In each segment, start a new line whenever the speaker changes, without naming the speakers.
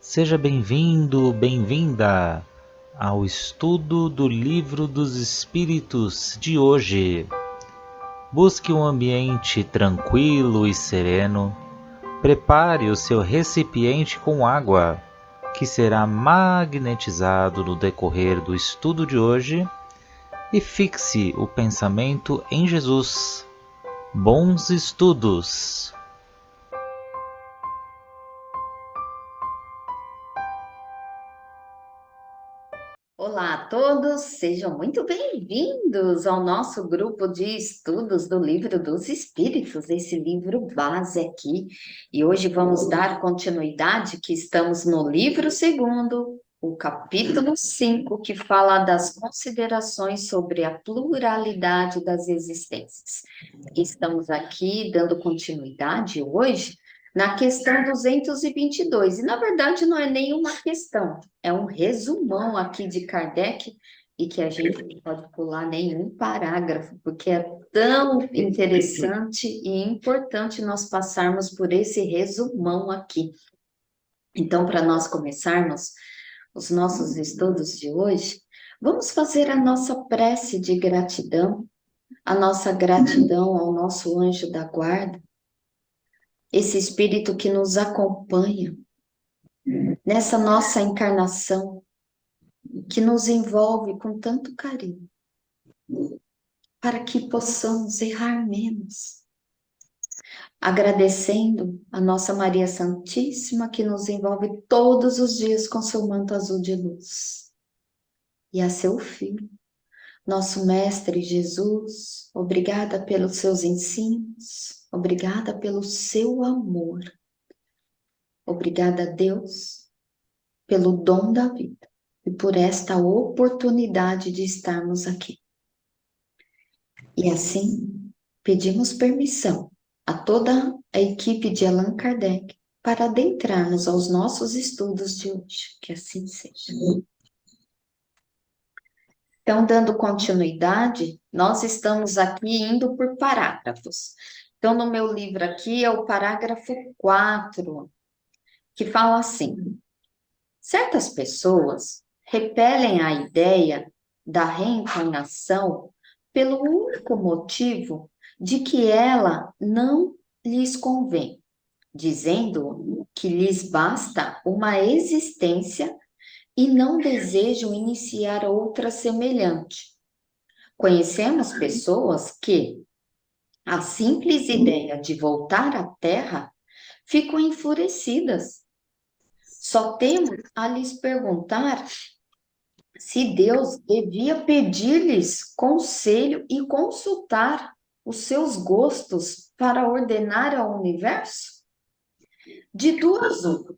Seja bem-vindo, bem-vinda ao estudo do Livro dos Espíritos de hoje. Busque um ambiente tranquilo e sereno. Prepare o seu recipiente com água, que será magnetizado no decorrer do estudo de hoje, e fixe o pensamento em Jesus. Bons estudos!
Olá a todos, sejam muito bem-vindos ao nosso grupo de estudos do Livro dos Espíritos, esse livro base aqui. E hoje vamos dar continuidade, que estamos no livro segundo, o capítulo 5, que fala das considerações sobre a pluralidade das existências. Estamos aqui dando continuidade hoje na questão 222. E, na verdade, não é nenhuma questão, é um resumão aqui de Kardec, e que a gente não pode pular nenhum parágrafo, porque é tão interessante e importante nós passarmos por esse resumão aqui. Então, para nós começarmos os nossos estudos de hoje, vamos fazer a nossa prece de gratidão, a nossa gratidão ao nosso anjo da guarda, esse espírito que nos acompanha nessa nossa encarnação, que nos envolve com tanto carinho, para que possamos errar menos. Agradecendo a nossa Maria Santíssima, que nos envolve todos os dias com seu manto azul de luz. E a seu Filho, nosso Mestre Jesus, obrigada pelos seus ensinos, obrigada pelo seu amor. Obrigada a Deus pelo dom da vida e por esta oportunidade de estarmos aqui. E assim, pedimos permissão a toda a equipe de Allan Kardec para adentrarmos aos nossos estudos de hoje. Que assim seja. Então, dando continuidade, nós estamos aqui indo por parágrafos. Então, no meu livro aqui é o parágrafo 4, que fala assim: certas pessoas repelem a ideia da reencarnação pelo único motivo de que ela não lhes convém, dizendo que lhes basta uma existência e não desejam iniciar outra semelhante. Conhecemos pessoas que, a simples ideia de voltar à Terra, ficam enfurecidas. Só temos a lhes perguntar se Deus devia pedir-lhes conselho e consultar os seus gostos para ordenar ao universo? De duas uma,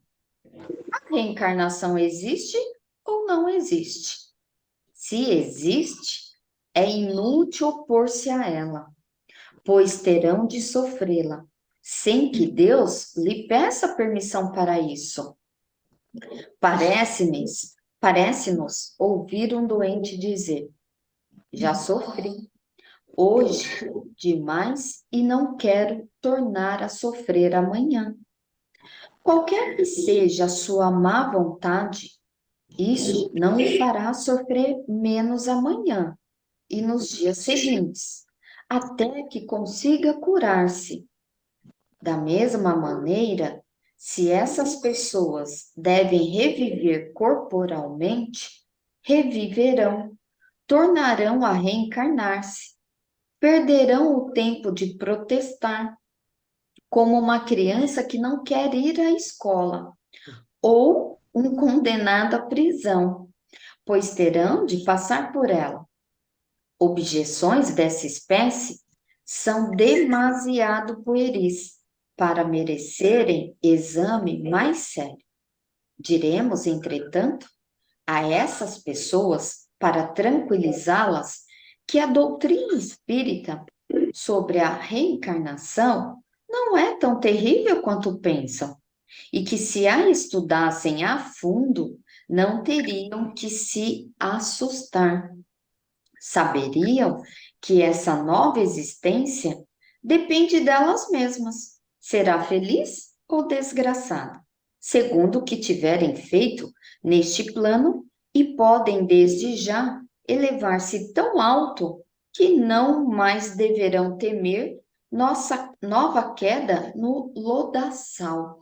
a reencarnação existe ou não existe? Se existe, é inútil opor-se a ela, pois terão de sofrê-la, sem que Deus lhe peça permissão para isso. Parece-nos ouvir um doente dizer: já sofri hoje demais e não quero tornar a sofrer amanhã. Qualquer que seja a sua má vontade, isso não lhe fará sofrer menos amanhã e nos dias seguintes, até que consiga curar-se. Da mesma maneira, se essas pessoas devem reviver corporalmente, reviverão, tornarão a reencarnar-se, perderão o tempo de protestar, como uma criança que não quer ir à escola, ou um condenado à prisão, pois terão de passar por ela. Objeções dessa espécie são demasiado pueris para merecerem exame mais sério. Diremos, entretanto, a essas pessoas, para tranquilizá-las, que a doutrina espírita sobre a reencarnação não é tão terrível quanto pensam, e que se a estudassem a fundo, não teriam que se assustar. Saberiam que essa nova existência depende delas mesmas. Será feliz ou desgraçada? segundo o que tiverem feito neste plano, e podem desde já elevar-se tão alto que não mais deverão temer nossa nova queda no lodaçal.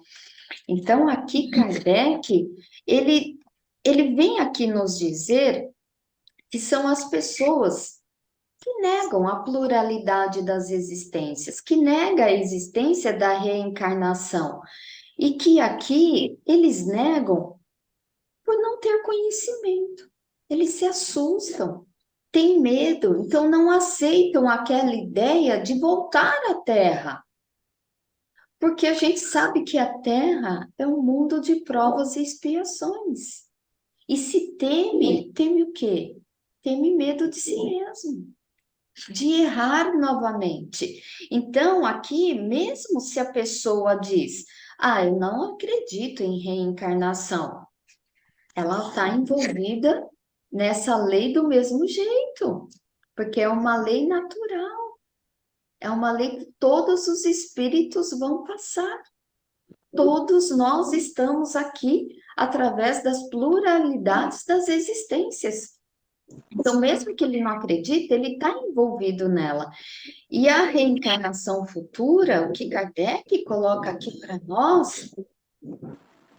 Então, aqui Kardec, ele, ele vem aqui nos dizer que são as pessoas que negam a pluralidade das existências, que nega a existência da reencarnação, e que aqui eles negam por não ter conhecimento. Eles se assustam, têm medo, então não aceitam aquela ideia de voltar à Terra. Porque a gente sabe que a Terra é um mundo de provas e expiações. E se teme, teme o quê? Teme medo de si mesmo, de errar novamente. Então, aqui, mesmo se a pessoa diz, eu não acredito em reencarnação, ela está envolvida nessa lei do mesmo jeito, porque é uma lei natural, é uma lei que todos os espíritos vão passar. Todos nós estamos aqui através das pluralidades das existências. Então, mesmo que ele não acredite, ele está envolvido nela. E a reencarnação futura, o que Kardec coloca aqui para nós,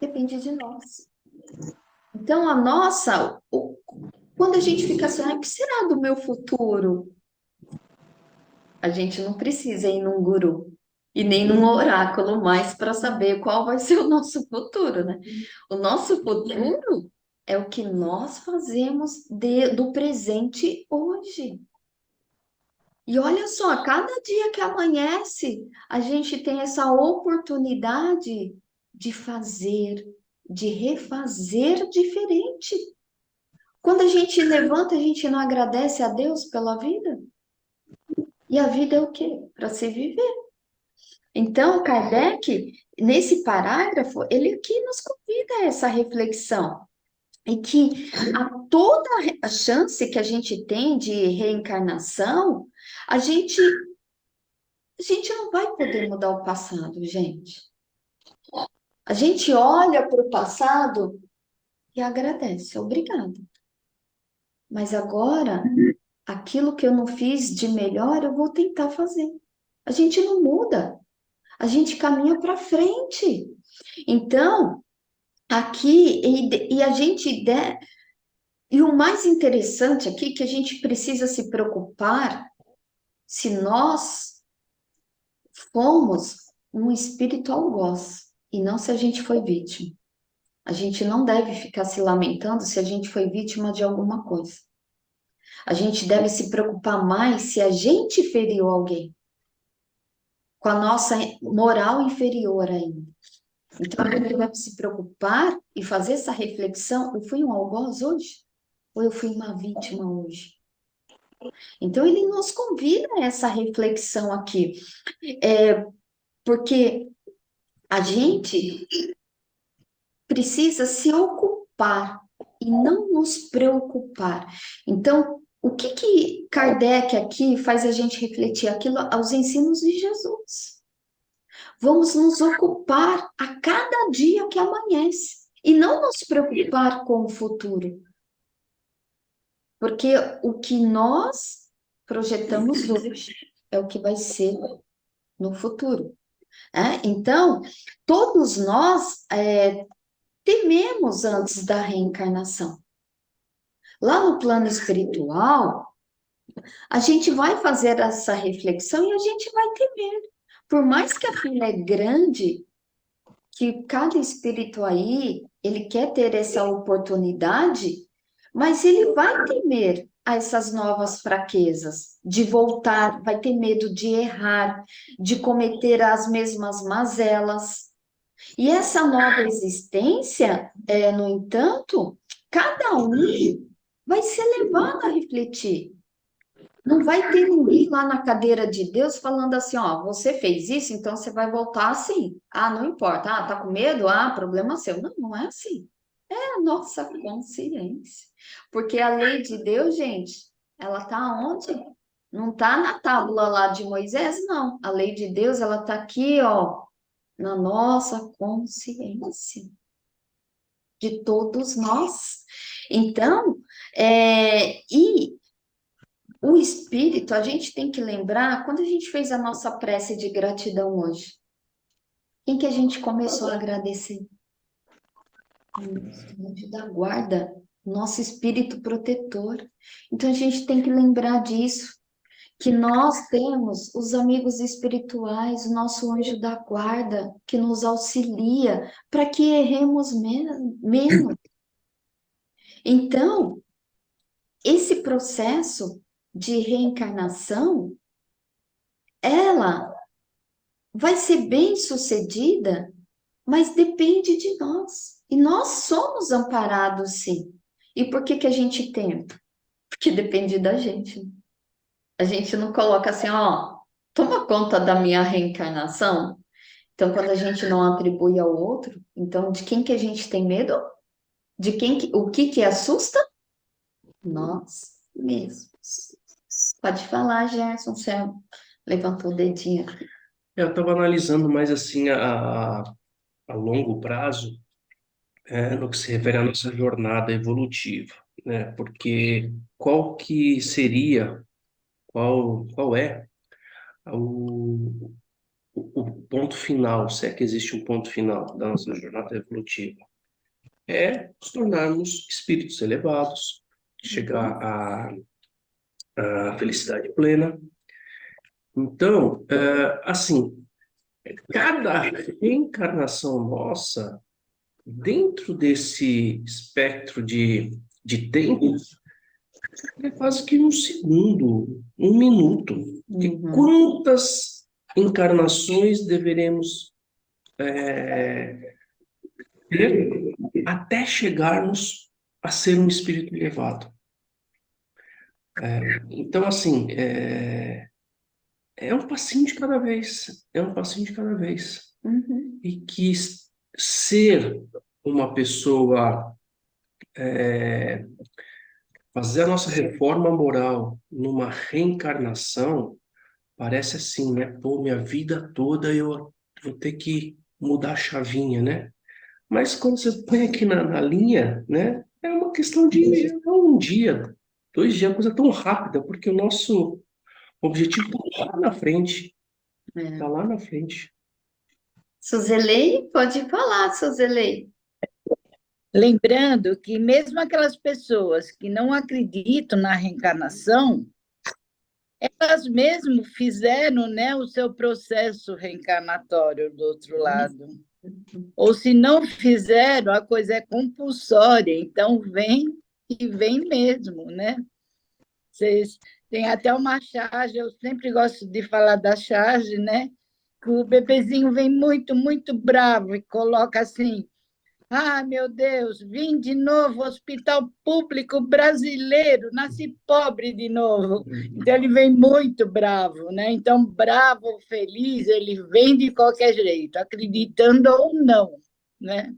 depende de nós. Então, quando a gente fica assim, o que será do meu futuro? A gente não precisa ir num guru e nem num oráculo mais para saber qual vai ser o nosso futuro, né? O nosso futuro é o que nós fazemos do presente hoje. E olha só, cada dia que amanhece, a gente tem essa oportunidade de fazer, de refazer diferente. Quando a gente levanta, a gente não agradece a Deus pela vida? E a vida é o quê? Para se viver. Então, Kardec, nesse parágrafo, ele aqui nos convida a essa reflexão. E que toda a chance que a gente tem de reencarnação, a gente, a gente não vai poder mudar o passado, gente. A gente olha para o passado e agradece, obrigada. Mas agora, aquilo que eu não fiz de melhor, eu vou tentar fazer. A gente não muda, a gente caminha para frente. Então, aqui, e a gente e o mais interessante aqui que a gente precisa se preocupar se nós fomos um espírito algoz e não se a gente foi vítima. A gente não deve ficar se lamentando se a gente foi vítima de alguma coisa. A gente deve se preocupar mais se a gente feriu alguém, com a nossa moral inferior ainda. Então, a gente deve se preocupar e fazer essa reflexão: eu fui um algoz hoje? Ou eu fui uma vítima hoje? Então, ele nos convida a essa reflexão aqui, porque a gente precisa se ocupar e não nos preocupar. Então, o que Kardec aqui faz a gente refletir aquilo aos ensinos de Jesus? Vamos nos ocupar a cada dia que amanhece e não nos preocupar com o futuro, porque o que nós projetamos hoje é o que vai ser no futuro. Então, todos nós tememos antes da reencarnação. Lá no plano espiritual, a gente vai fazer essa reflexão e a gente vai temer. Por mais que a fila é grande, que cada espírito aí, ele quer ter essa oportunidade, mas ele vai temer a essas novas fraquezas, de voltar, vai ter medo de errar, de cometer as mesmas mazelas. E essa nova existência, no entanto, cada um vai ser levado a refletir. Não vai ter ninguém lá na cadeira de Deus falando assim, ó, você fez isso, então você vai voltar assim. Não importa. Tá com medo? Problema seu. Não, não é assim. É a nossa consciência. Porque a lei de Deus, gente, ela tá onde? Não tá na tábua lá de Moisés, não. A lei de Deus, ela tá aqui, ó, na nossa consciência, de todos nós. Então, e o espírito, a gente tem que lembrar, quando a gente fez a nossa prece de gratidão hoje, quem que a gente começou a agradecer? O nosso anjo da guarda, nosso espírito protetor. Então, a gente tem que lembrar disso, que nós temos os amigos espirituais, o nosso anjo da guarda, que nos auxilia para que erremos menos. Então, esse processo de reencarnação, ela vai ser bem sucedida, mas depende de nós. E nós somos amparados, sim. E por que que a gente tenta? Porque depende da gente. A gente não coloca assim, ó, toma conta da minha reencarnação. Então, quando a gente não atribui ao outro, então de quem que a gente tem medo? De o que que assusta? Nós mesmos. Pode falar, Gerson, você levantou o dedinho.
Eu estava analisando mais assim a longo prazo, no que se refere à nossa jornada evolutiva, né? Porque qual é o, o ponto final, se é que existe um ponto final da nossa jornada evolutiva? É nos tornarmos espíritos elevados, chegar à felicidade plena. Então, assim, cada reencarnação nossa, dentro desse espectro de tempo, é quase que um segundo, um minuto. De quantas encarnações deveremos ter até chegarmos a ser um espírito elevado? Então, assim, é um passinho de cada vez, é um passinho de cada vez.
Uhum.
E que ser uma pessoa, fazer a nossa reforma moral numa reencarnação, parece assim, né? Pô, minha vida toda eu vou ter que mudar a chavinha, né? Mas quando você põe aqui na linha, né? É uma questão de um dia, 2 dias, coisa tão rápida, porque o nosso objetivo está lá na frente, está lá na frente.
Suzelei, pode falar, Suzelei.
Lembrando que mesmo aquelas pessoas que não acreditam na reencarnação, elas mesmo fizeram, né, o seu processo reencarnatório do outro lado. Ou se não fizeram, a coisa é compulsória, então vem e vem mesmo, né? Vocês têm até uma charge, eu sempre gosto de falar da charge, né? Que o bebezinho vem muito, muito bravo e coloca assim: ah, meu Deus, vim de novo, hospital público brasileiro, nasci pobre de novo. Então, ele vem muito bravo, né? Então, bravo, feliz, ele vem de qualquer jeito, acreditando ou não, né?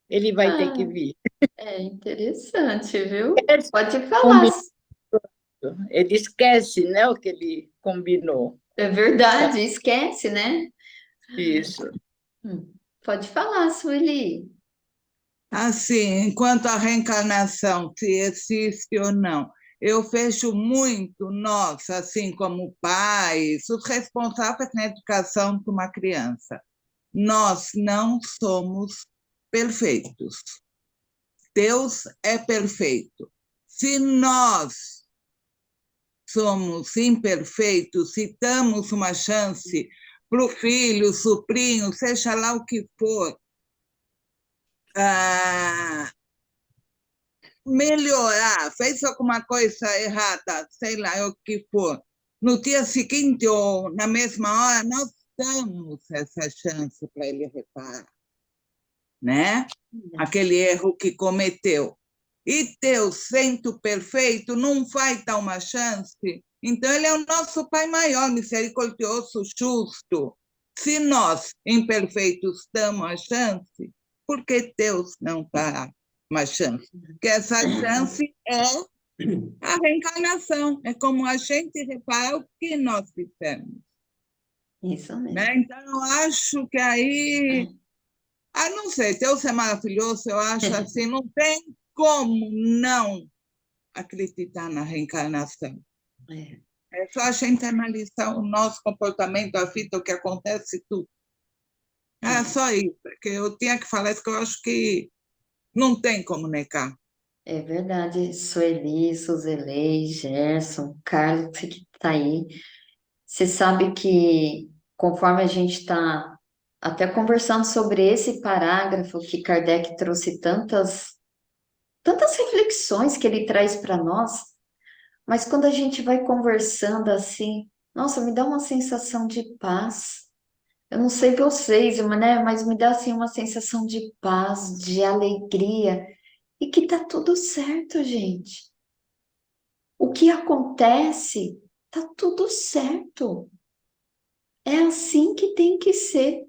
Ele vai ter que vir.
É interessante, viu?
Esquece,
Pode falar.
combinou. Ele esquece, né, o que ele combinou.
É verdade, esquece, né?
Isso.
Pode falar, Sueli.
Assim, enquanto a reencarnação, se existe ou não, eu vejo muito nós, assim como pais, os responsáveis na educação de uma criança. Nós não somos perfeitos. Deus é perfeito. Se nós somos imperfeitos, se damos uma chance para o filho, sobrinho, seja lá o que for, melhorar, fez alguma coisa errada, sei lá o que for, no dia seguinte ou na mesma hora, nós damos essa chance para ele reparar, né? Aquele erro que cometeu. E Deus, sendo perfeito, não vai dar uma chance. Então, ele é o nosso Pai maior, misericordioso, justo. Se nós, imperfeitos, damos a chance, por que Deus não dá uma chance? Porque essa chance é a reencarnação. É como a gente repara o que nós fizemos.
Isso mesmo.
né? Então, eu acho que aí, não sei, Deus é maravilhoso, eu acho assim, não tem como não acreditar na reencarnação.
É,
É só a gente analisar o nosso comportamento, a vida, o que acontece, tudo. É só isso, que eu tinha que falar isso, que eu acho que não tem como negar.
é verdade, Sueli, Suzelei, Gerson, Carlos, que está aí. Você sabe que conforme a gente está até conversando sobre esse parágrafo que Kardec trouxe tantas reflexões que ele traz para nós, mas quando a gente vai conversando assim, nossa, me dá uma sensação de paz. Eu não sei vocês, né, mas me dá assim uma sensação de paz, de alegria e que tá tudo certo, gente. O que acontece, tá tudo certo. É assim que tem que ser.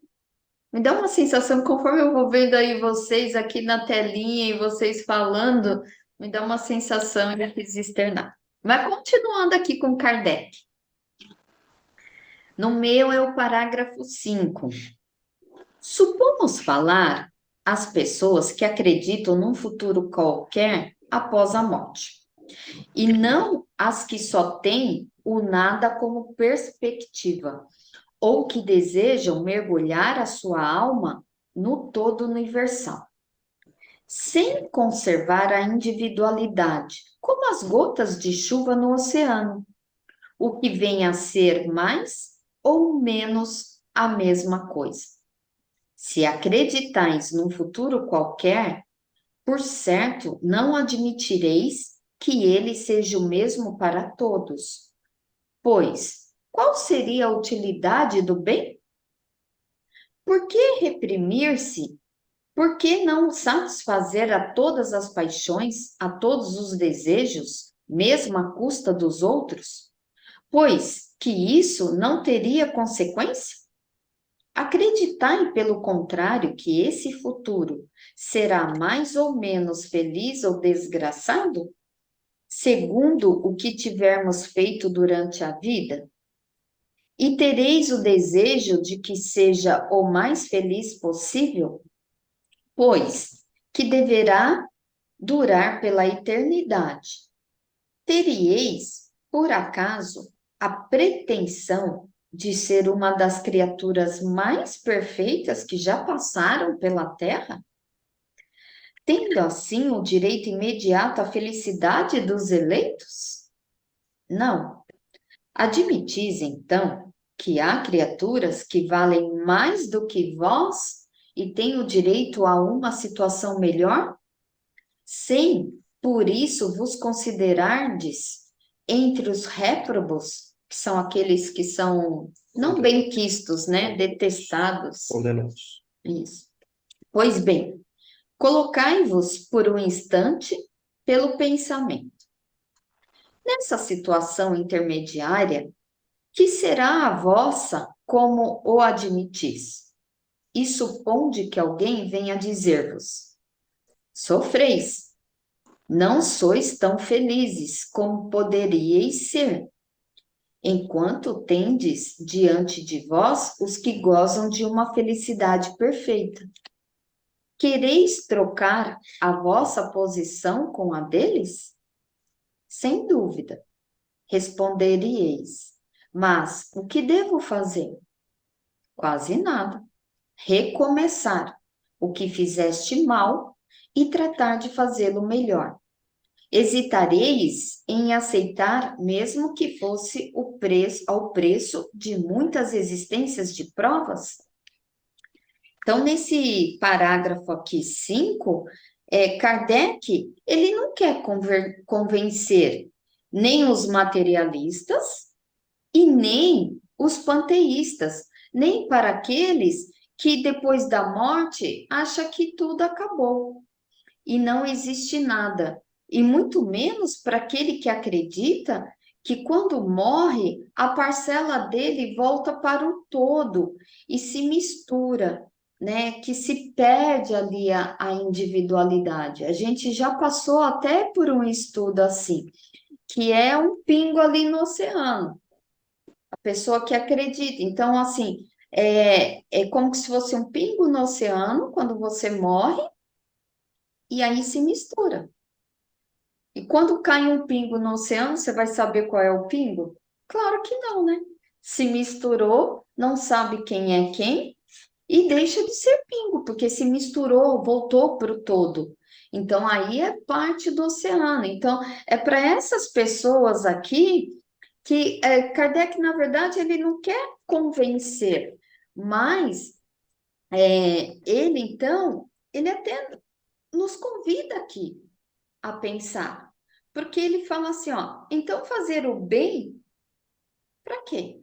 Me dá uma sensação, conforme eu vou vendo aí vocês aqui na telinha e vocês falando, me dá uma sensação e eu quis externar. Mas continuando aqui com Kardec. No meu é o parágrafo 5. Supomos falar as pessoas que acreditam num futuro qualquer após a morte, e não as que só têm o nada como perspectiva, ou que desejam mergulhar a sua alma no todo universal, sem conservar a individualidade, como as gotas de chuva no oceano, o que vem a ser mais ou menos a mesma coisa. Se acreditais num futuro qualquer, por certo não admitireis que ele seja o mesmo para todos. Pois, qual seria a utilidade do bem? Por que reprimir-se? Por que não satisfazer a todas as paixões, a todos os desejos, mesmo à custa dos outros? Pois que isso não teria consequência? Acreditai, pelo contrário, que esse futuro será mais ou menos feliz ou desgraçado, segundo o que tivermos feito durante a vida? E tereis o desejo de que seja o mais feliz possível? Pois que deverá durar pela eternidade. Teríeis, por acaso, a pretensão de ser uma das criaturas mais perfeitas que já passaram pela Terra? Tendo assim o direito imediato à felicidade dos eleitos? Não. Admitis, então, que há criaturas que valem mais do que vós e têm o direito a uma situação melhor? Sem, por isso, vos considerardes entre os réprobos, que são aqueles que são não benquistos, né? Detestados.
Condenados.
Isso. Pois bem, colocai-vos por um instante pelo pensamento. Nessa situação intermediária, que será a vossa como o admitis? E suponde que alguém venha dizer-vos: sofreis, não sois tão felizes como poderíeis ser, enquanto tendes diante de vós os que gozam de uma felicidade perfeita. Quereis trocar a vossa posição com a deles? Sem dúvida, responderíeis. Mas o que devo fazer? Quase nada. Recomeçar o que fizeste mal e tratar de fazê-lo melhor. Hesitareis em aceitar, mesmo que fosse ao preço de muitas existências de provas? Então, nesse parágrafo aqui, 5, Kardec, ele não quer convencer nem os materialistas e nem os panteístas, nem para aqueles que depois da morte acha que tudo acabou e não existe nada, e muito menos para aquele que acredita que quando morre, a parcela dele volta para o todo e se mistura, né? Que se perde ali a individualidade. A gente já passou até por um estudo assim, que é um pingo ali no oceano. A A pessoa que acredita. Então, assim, é como se fosse um pingo no oceano quando você morre, e aí se mistura. E quando cai um pingo no oceano, você vai saber qual é o pingo? Claro que não, né? Se misturou, não sabe quem é quem, e deixa de ser pingo, porque se misturou, voltou para o todo. Então, aí é parte do oceano. Então, é para essas pessoas aqui que Kardec, na verdade, ele não quer convencer, mas ele, então, ele até nos convida aqui a pensar, porque ele fala assim, ó, então fazer o bem, para quê?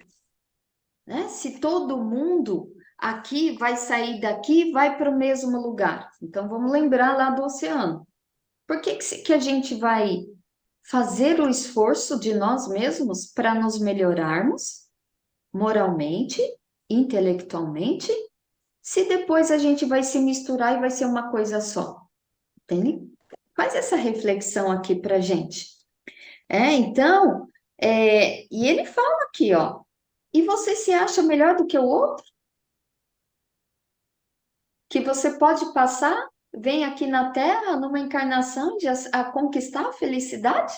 Né? Se todo mundo aqui vai sair daqui, vai para o mesmo lugar. Então vamos lembrar lá do oceano. Por que a gente vai fazer o esforço de nós mesmos para nos melhorarmos moralmente, intelectualmente, se depois a gente vai se misturar e vai ser uma coisa só? Entende? Faz essa reflexão aqui para gente. Então, e ele fala aqui, ó, e você se acha melhor do que o outro? Que você pode passar, vem aqui na Terra, numa encarnação, a conquistar a felicidade?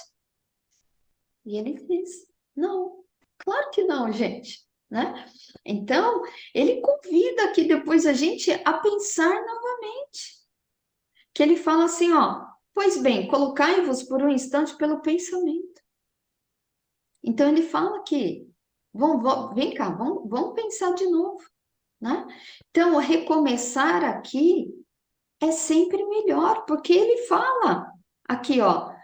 E ele diz, não, claro que não, gente, né? Então, ele convida aqui depois a gente a pensar novamente. Que ele fala assim, ó, pois bem, colocai-vos por um instante pelo pensamento. Então, ele fala que, vem cá, vamos pensar de novo, né? Então, o recomeçar aqui é sempre melhor, porque ele fala aqui, ó,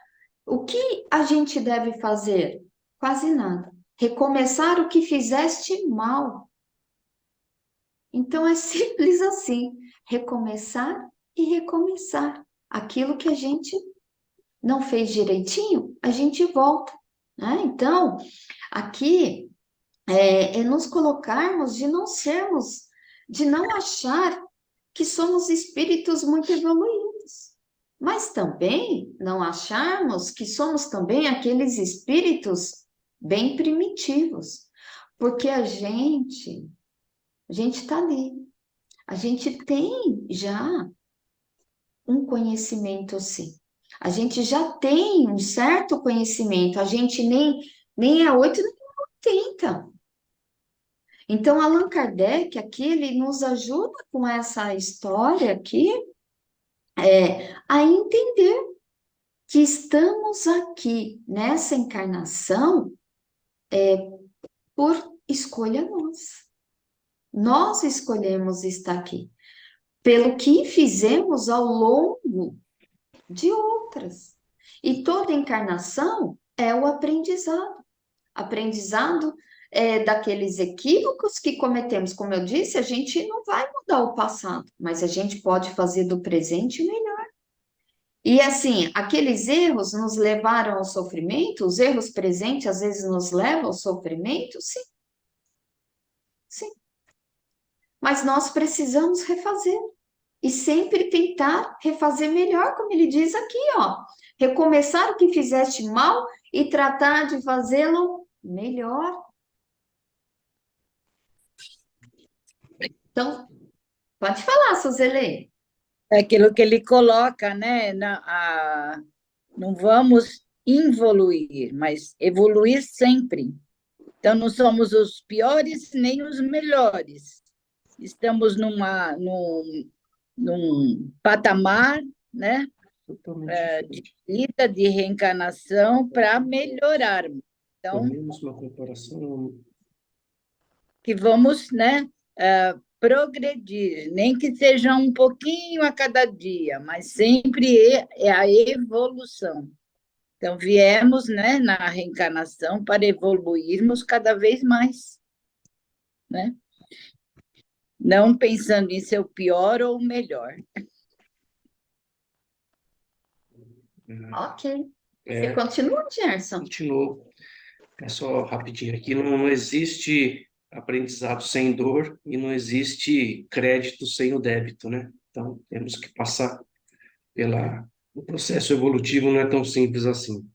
o que a gente deve fazer? Quase nada. Recomeçar o que fizeste mal. Então, é simples assim, recomeçar e recomeçar. Aquilo que a gente não fez direitinho, a gente volta, né? Então, aqui é nos colocarmos de não sermos, de não achar que somos espíritos muito evoluídos, mas também não acharmos que somos também aqueles espíritos bem primitivos, porque a gente está ali, a gente tem já um conhecimento, sim. A gente já tem um certo conhecimento, a gente nem é 8 nem é 80. Então, Allan Kardec aqui, ele nos ajuda com essa história aqui, a entender que estamos aqui nessa encarnação por escolha nossa. Nós escolhemos estar aqui, pelo que fizemos ao longo de outras. E toda encarnação é o aprendizado. Aprendizado daqueles equívocos que cometemos. Como eu disse, a gente não vai mudar o passado, mas a gente pode fazer do presente melhor. E assim, aqueles erros nos levaram ao sofrimento, os erros presentes às vezes nos levam ao sofrimento, sim, sim. Mas nós precisamos refazer e sempre tentar refazer melhor, como ele diz aqui, ó. Recomeçar o que fizeste mal e tratar de fazê-lo melhor. Então, pode falar, Suzele.
É aquilo que ele coloca, né? Não vamos involuir, mas evoluir sempre. Então, não somos os piores nem os melhores. Estamos num patamar, né? De vida, de reencarnação para melhorarmos. Então,
uma comparação.
que vamos, né, progredir, nem que seja um pouquinho a cada dia, mas sempre é a evolução. Então, viemos, né, na reencarnação para evoluirmos cada vez mais, né? Não pensando em ser o pior ou o melhor.
Ok. Você continua, Gerson?
Continuou. É só rapidinho aqui, não existe aprendizado sem dor e não existe crédito sem o débito, né? Então, temos que passar o processo evolutivo, não é tão simples assim.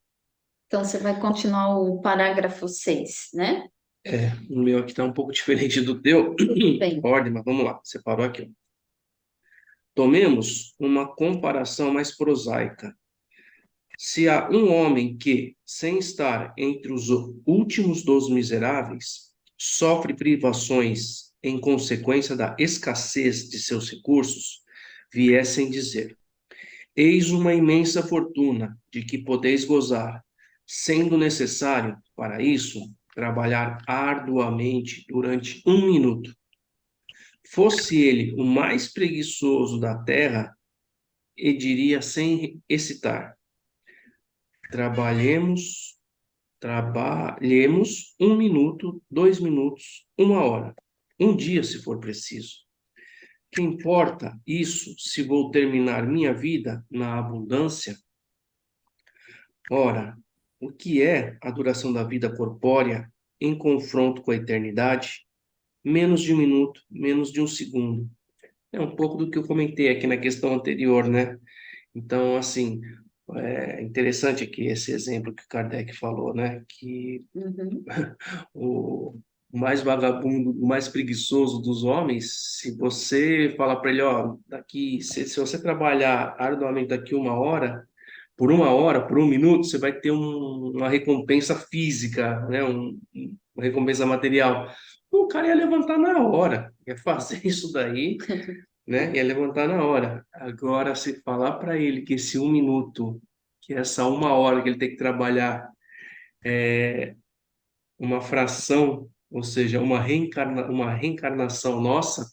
Então, você vai continuar o parágrafo 6, né?
O meu aqui está um pouco diferente do teu,
Bem,
ordem, mas vamos lá, separou aqui, ó. Tomemos uma comparação mais prosaica. Se há um homem que, sem estar entre os últimos dos miseráveis, sofre privações em consequência da escassez de seus recursos, viessem dizer: eis uma imensa fortuna de que podeis gozar, sendo necessário, para isso, trabalhar arduamente durante 1 minuto. Fosse ele o mais preguiçoso da terra, e diria sem hesitar: trabalhemos 1 minuto, 2 minutos, 1 hora, um dia, se for preciso. Que importa isso se vou terminar minha vida na abundância? Ora, o que é a duração da vida corpórea em confronto com a eternidade? Menos de 1 minuto, menos de 1 segundo. É um pouco do que eu comentei aqui na questão anterior, né? Então, assim, é interessante aqui esse exemplo que Kardec falou, né? Que
uhum,
o mais vagabundo, o mais preguiçoso dos homens, se você falar para ele, ó, se você trabalhar arduamente daqui 1 hora, por 1 minuto, você vai ter uma recompensa física, né? Uma recompensa material. O cara ia levantar na hora, ia fazer isso daí, né? Ia levantar na hora. Agora, se falar para ele que esse 1 minuto, que essa 1 hora que ele tem que trabalhar, uma fração, ou seja, uma reencarnação nossa,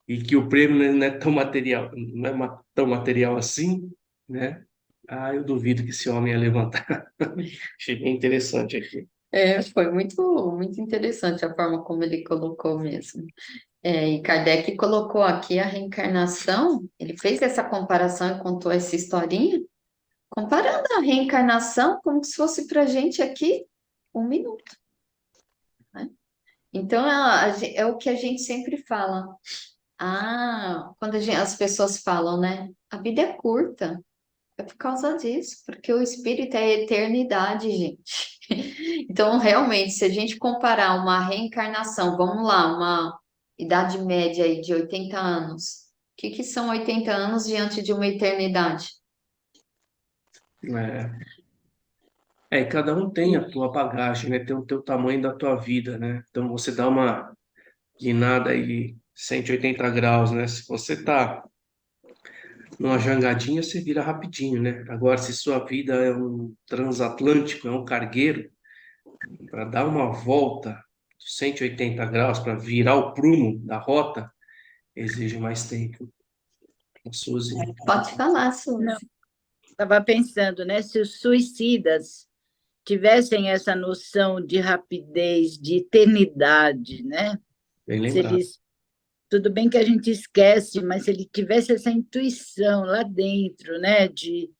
e que o prêmio não é tão material, não é tão material assim, né? Ah, eu duvido que esse homem ia levantar. Achei bem interessante aqui.
foi muito, muito interessante a forma como ele colocou mesmo. E Kardec colocou aqui a reencarnação, ele fez essa comparação e contou essa historinha, comparando a reencarnação como se fosse para a gente aqui 1 minuto, né? Então, é o que a gente sempre fala. Quando as pessoas falam, né? A vida é curta. É por causa disso, porque o espírito é eternidade, gente. Então, realmente, se a gente comparar uma reencarnação, vamos lá, uma idade média aí de 80 anos, o que que são 80 anos diante de uma eternidade?
E cada um tem a tua bagagem, né? Tem o teu tamanho da tua vida, né? Então você dá uma guinada aí 180 graus, né? Se você tá numa jangadinha, você vira rapidinho, né? Agora, se sua vida é um transatlântico, é um cargueiro, para dar uma volta de 180 graus, para virar o prumo da rota, exige mais tempo. Suzy.
Pode falar,
Não,
Suzy.
estava pensando, né? Se os suicidas tivessem essa noção de rapidez, de eternidade, né?
Bem
Se
lembrado.
eles, tudo bem que a gente esquece, mas se ele tivesse essa intuição lá dentro, né? De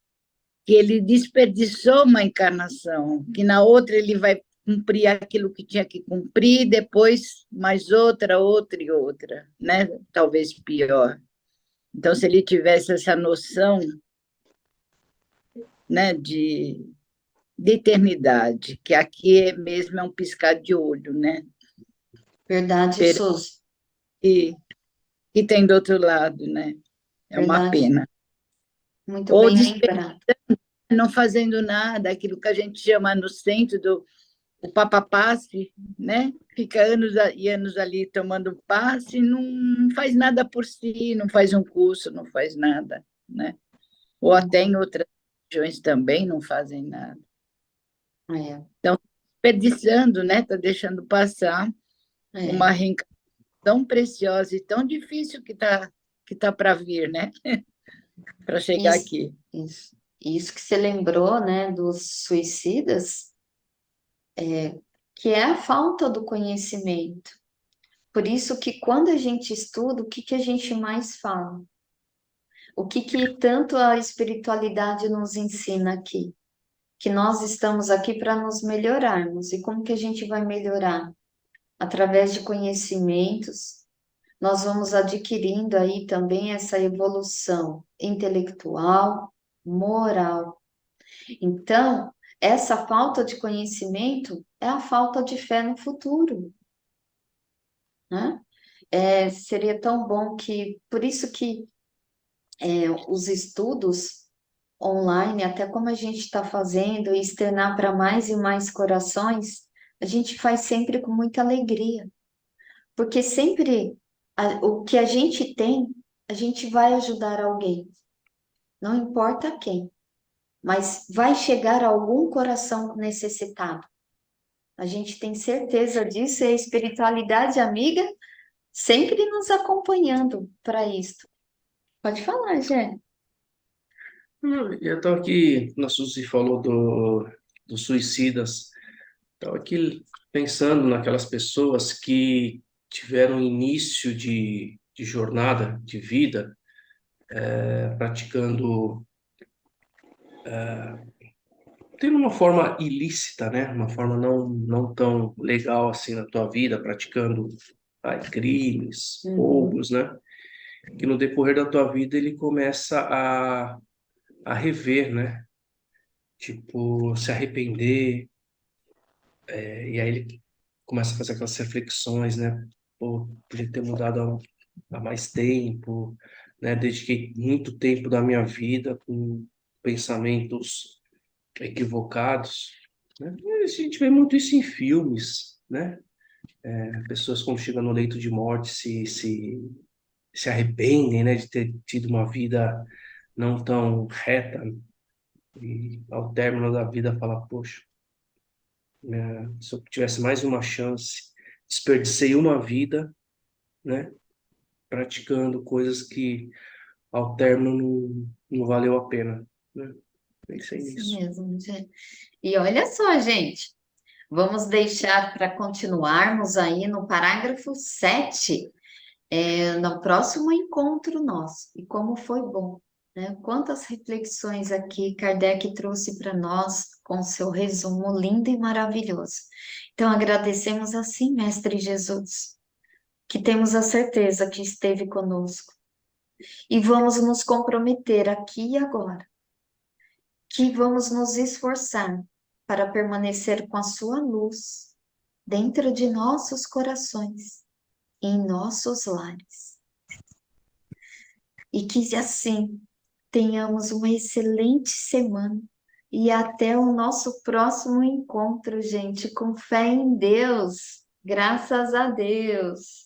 que ele desperdiçou uma encarnação, que na outra ele vai cumprir aquilo que tinha que cumprir, depois mais outra, outra e outra, né? Talvez pior. Então, se ele tivesse essa noção, né, de eternidade, que aqui mesmo é um piscar de olho, né?
Verdade, Suzy.
E, e tem do outro lado, né? É uma
Verdade.
pena.
Muito
Ou
bem lembrado.
não fazendo nada, aquilo que a gente chama no centro do o passe, né? Fica anos e anos ali tomando passe, não faz nada por si, não faz um curso, não faz nada, né? Ou até em outras regiões também não fazem nada.
É,
Então, desperdiçando, né? Está deixando passar uma
é.
reencarnação tão preciosa e tão difícil que tá para vir, né? Para chegar
Isso,
aqui.
isso que você lembrou, né, dos suicidas, que é a falta do conhecimento. Por isso que quando a gente estuda, o que que a gente mais fala? O que que tanto a espiritualidade nos ensina aqui? Que nós estamos aqui para nos melhorarmos. E como que a gente vai melhorar? Através de conhecimentos, nós vamos adquirindo aí também essa evolução intelectual, moral. Então, essa falta de conhecimento, é a falta de fé no futuro, né? Seria tão bom que, por isso que os estudos online, até como a gente está fazendo, e externar para mais e mais corações, a gente faz sempre com muita alegria, porque sempre o que a gente tem, a gente vai ajudar alguém, não importa quem, mas vai chegar a algum coração necessitado. A gente tem certeza disso e a espiritualidade amiga sempre nos acompanhando para isto. Pode falar, Gé.
Eu estava aqui, na Suzy falou dos suicidas, estava aqui pensando naquelas pessoas que tiveram início de jornada, de vida, praticando, tendo uma forma ilícita, né? Uma forma não tão legal assim na tua vida, praticando crimes, roubos, né? Que no decorrer da tua vida ele começa a rever, né? Tipo, se arrepender, e aí ele começa a fazer aquelas reflexões, né? Pô, podia ter mudado há mais tempo, né? Dediquei muito tempo da minha vida com pensamentos equivocados, né? E a gente vê muito isso em filmes, né? Pessoas quando chegam no leito de morte se arrependem, né? De ter tido uma vida não tão reta e ao término da vida fala, poxa, se eu tivesse mais uma chance, desperdicei uma vida, né, praticando coisas que ao término não valeu a pena, né? Pensei
Isso
nisso.
mesmo, Gé. E olha só, gente, vamos deixar para continuarmos aí no parágrafo 7, no próximo encontro nosso. E como foi bom, né? Quantas reflexões aqui Kardec trouxe para nós com seu resumo lindo e maravilhoso. Então, agradecemos assim, Mestre Jesus, que temos a certeza que esteve conosco. E vamos nos comprometer aqui e agora, que vamos nos esforçar para permanecer com a sua luz dentro de nossos corações, em nossos lares. E que assim tenhamos uma excelente semana e até o nosso próximo encontro, gente, com fé em Deus. Graças a Deus.